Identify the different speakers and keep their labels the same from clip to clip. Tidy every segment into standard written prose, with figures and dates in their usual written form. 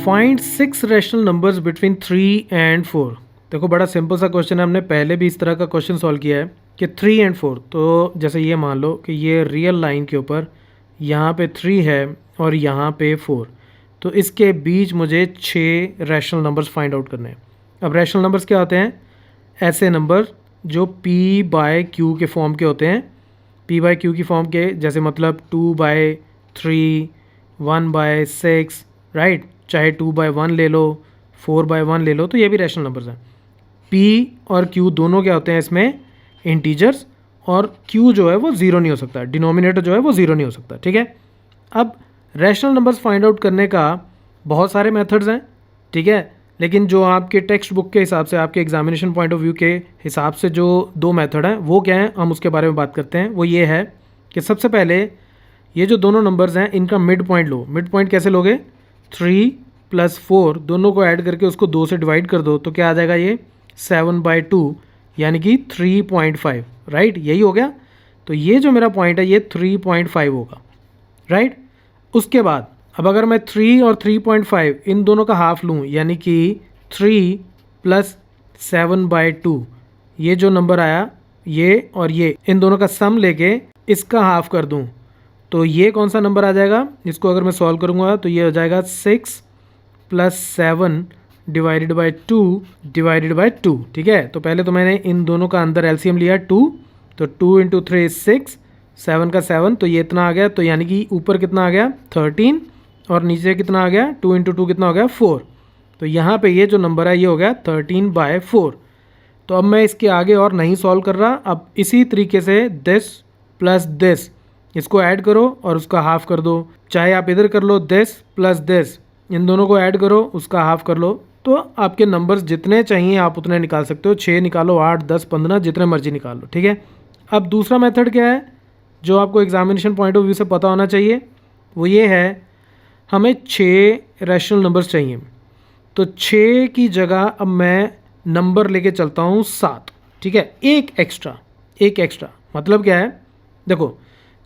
Speaker 1: Find 6 rational numbers between 3 and 4। देखो बड़ा simple सा क्वेश्चन है, हमने पहले भी इस तरह का क्वेश्चन सॉल्व किया है कि 3 एंड 4। तो जैसे ये मान लो कि ये रियल लाइन के ऊपर यहाँ पे 3 है और यहाँ पे 4, तो इसके बीच मुझे 6 रैशनल नंबर्स फाइंड आउट करने हैं। अब रैशनल नंबर्स क्या होते हैं? ऐसे नंबर जो P बाय Q के फॉर्म के होते हैं। P बाय Q की फॉर्म के, जैसे मतलब 2/3, 1/6, राइट। चाहे 2/1 ले लो, 4/1 ले लो, तो ये भी रैशनल नंबर्स हैं। P और Q दोनों क्या होते हैं इसमें? इंटीजर्स। और Q जो है वो ज़ीरो नहीं हो सकता, डिनोमिनेटर जो है वो ज़ीरो नहीं हो सकता, ठीक है। अब रैशनल नंबर्स फाइंड आउट करने का बहुत सारे मेथड्स हैं, ठीक है, लेकिन जो आपके टेक्स्ट बुक के हिसाब से, आपके एग्जामिनेशन पॉइंट ऑफ व्यू के हिसाब से जो 2 मेथड हैं वो क्या हैं, हम उसके बारे में बात करते हैं। वो ये है कि सबसे पहले ये जो दोनों नंबर्स हैं इनका मिड पॉइंट लो। मिड पॉइंट कैसे लोगे? 3 + 4 दोनों को ऐड करके उसको 2 से डिवाइड कर दो, तो क्या आ जाएगा? ये 7/2 यानी कि 3.5, राइट। यही हो गया। तो ये जो मेरा पॉइंट है ये 3.5 होगा, राइट। उसके बाद अब अगर मैं 3 और 3.5 इन दोनों का हाफ लूँ, यानी कि 3 + 7/2, ये जो नंबर आया ये और ये, इन दोनों का सम लेके इसका हाफ कर दूँ, तो ये कौन सा नंबर आ जाएगा? इसको अगर मैं सॉल्व करूँगा तो ये हो जाएगा 6 + 7 / 2, ठीक है। तो पहले तो मैंने इन दोनों का अंदर एलसीएम लिया 2, तो 2 × 3 = 6, 7 का 7, तो ये इतना आ गया। तो यानी कि ऊपर कितना आ गया? 13, और नीचे कितना आ गया? 2 × 2 कितना हो गया? 4। तो यहाँ पे ये जो नंबर है ये हो गया 13/4। तो अब मैं इसके आगे और नहीं सॉल्व कर रहा। अब इसी तरीके से दिस प्लस दिस, इसको ऐड करो और उसका हाफ कर दो। चाहे आप इधर कर लो दिस प्लस दिस, इन दोनों को ऐड करो, उसका हाफ कर लो। तो आपके नंबर्स जितने चाहिए आप उतने निकाल सकते हो। 6 निकालो, 8, 10, 15, जितने मर्जी निकाल लो, ठीक है। अब दूसरा मेथड क्या है जो आपको एग्जामिनेशन पॉइंट ऑफ व्यू से पता होना चाहिए? वो ये है, हमें 6 रैशनल नंबर्स चाहिए, तो 6 की जगह अब मैं नंबर लेके चलता हूँ 7, ठीक है। एक एक्स्ट्रा मतलब क्या है? देखो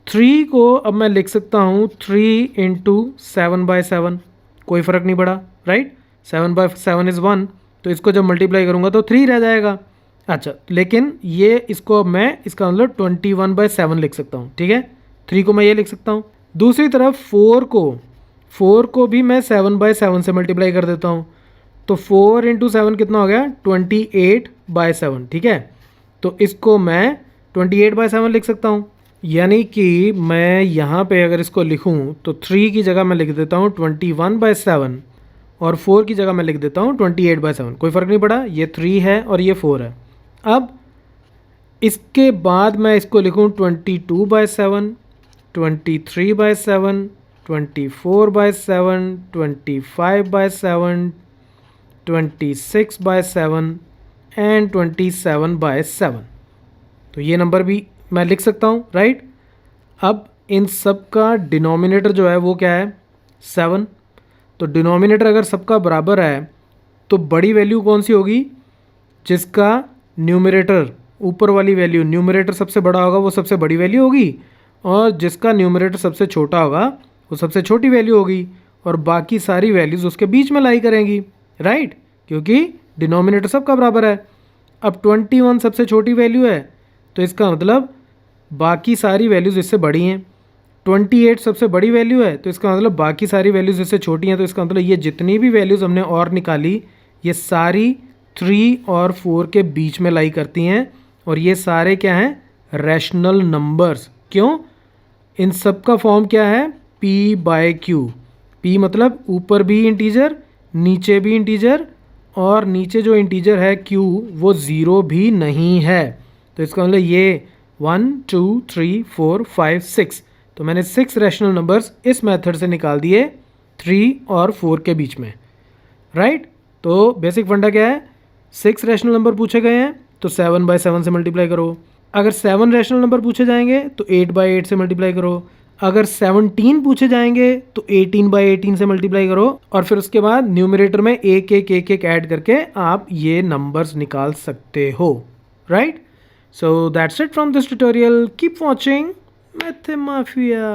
Speaker 1: 3 को अब मैं लिख सकता हूँ 3 × 7/7, कोई फ़र्क नहीं पड़ा, राइट। 7/7 = 1, तो इसको जब मल्टीप्लाई करूँगा तो 3 रह जाएगा। अच्छा, लेकिन ये इसको मैं, इसका मतलब 21/7 लिख सकता हूँ, ठीक है। 3 को मैं ये लिख सकता हूँ। दूसरी तरफ 4 को भी मैं 7/7 से मल्टीप्लाई कर देता हूँ, तो 4 × 7 कितना हो गया? 28/7, ठीक है। तो इसको मैं 28/7 लिख सकता हूँ। यानी कि मैं यहाँ पे अगर इसको लिखूँ तो 3 की जगह मैं लिख देता हूँ 21/7 और 4 की जगह मैं लिख देता हूँ 28/7, कोई फ़र्क नहीं पड़ा। ये 3 है और ये 4 है। अब इसके बाद मैं इसको लिखूँ 22/7, 23/7, 24/7, 25/7, 26/7 एंड 27/7। तो ये नंबर भी मैं लिख सकता हूँ, राइट। अब इन सब का डिनोमिनेटर जो है वो क्या है? 7। तो डिनोमिनेटर अगर सबका बराबर है तो बड़ी वैल्यू कौन सी होगी? जिसका न्यूमरेटर, ऊपर वाली वैल्यू, न्यूमरेटर सबसे बड़ा होगा वो सबसे बड़ी वैल्यू होगी, और जिसका न्यूमरेटर सबसे छोटा होगा वो सबसे छोटी वैल्यू होगी, और बाकी सारी वैल्यूज़ उसके बीच में लाई करेंगी, राइट, क्योंकि डिनोमिनेटर सबका बराबर है। अब 21 सबसे छोटी वैल्यू है, तो इसका मतलब बाकी सारी वैल्यूज़ इससे बड़ी हैं। 28 सबसे बड़ी वैल्यू है, तो इसका मतलब बाकी सारी वैल्यूज़ इससे छोटी हैं। तो इसका मतलब ये जितनी भी वैल्यूज़ हमने और निकाली ये सारी 3 और 4 के बीच में लाई करती हैं, और ये सारे क्या हैं? Rational numbers. क्यों? इन सब का फॉर्म क्या है? P/Q। P मतलब ऊपर भी इंटीजर, नीचे भी इंटीजर, और नीचे जो इंटीजर है Q वो ज़ीरो भी नहीं है। तो इसका मतलब ये 1, 2, 3, 4, 5, 6, तो मैंने 6 रैशनल नंबर्स इस मेथड से निकाल दिए 3 और 4 के बीच में, राइट। तो बेसिक फंडा क्या है? 6 रैशनल नंबर पूछे गए हैं तो 7/7 से मल्टीप्लाई करो। अगर 7 रैशनल नंबर पूछे जाएंगे तो 8/8 से मल्टीप्लाई करो। अगर 17 पूछे जाएंगे तो 18/18 से मल्टीप्लाई करो, और फिर उसके बाद न्यूमरेटर में एक एक ऐड करके आप ये नंबर्स निकाल सकते हो, right. So that's it from this tutorial. Keep watching Mathemafia.